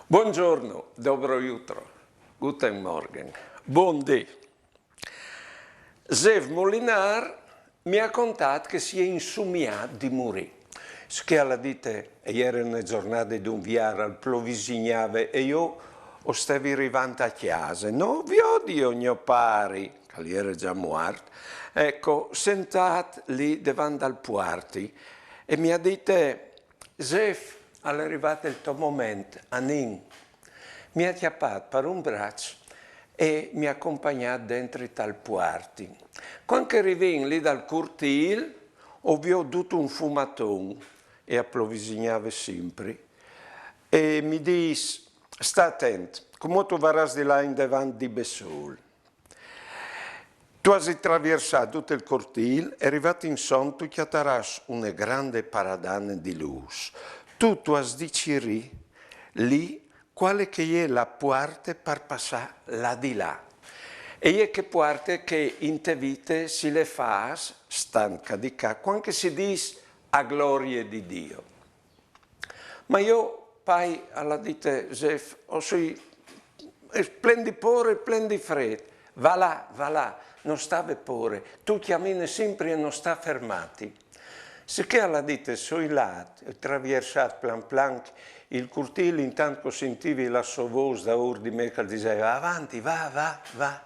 Buongiorno, dobro jutro, guten Morgen, buon dì. Zev Molinar mi ha contato che si è insumiato di morire. Che alla dite, ieri una giornata di un viaggio al plovisignave e io stavi arrivando a casa. No, vi odio, mio pari, che era già morto, ecco, sentato lì davanti al puarti e mi ha detto, Zev, è arrivato il tuo momento, Anin. Mi ha chiappato per un braccio e mi ha accompagnato dentro tal puarti. Quando arrivo lì dal cortile, ho veduto un fumatone e approvvigionava sempre. E mi dice, sta attento, come tu verrai di là in davanti di Bessol. Tu hai attraversato tutto il cortile e arrivato in son, tu chiataras una grande paradana di luce. Tu hai diciri lì quale che è la porta per passare là di là. E è che porta che in te vite si le fa stanca di qua, quando si dice a gloria di Dio. Ma io poi alla dite, Zef, prendi pure, prendi freddo, va là, non stave pure, tu chiamini sempre e non sta fermati. Sicché alla dite, sui lati, attraversato plan plan il cortile, intanto sentivi la sua voce da ora di me che diceva avanti, va.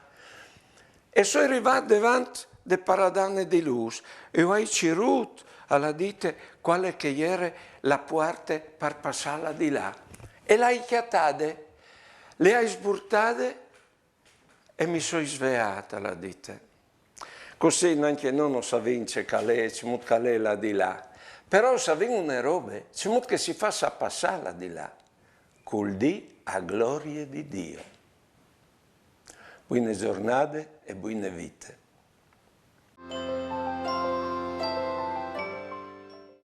E sono arrivato davanti alle paradane di luce e ho ceruto alla dite quale che era la porta per passarla di là. E l'hai chiatate, le hai sburtate e mi sono svegliata alla dite. Così anche non si vince calè, ci moet calè là di là. Però se vengono robe, ci moet che si faccia passare di là. Col dì a gloria di Dio. Buone giornate e buone vite.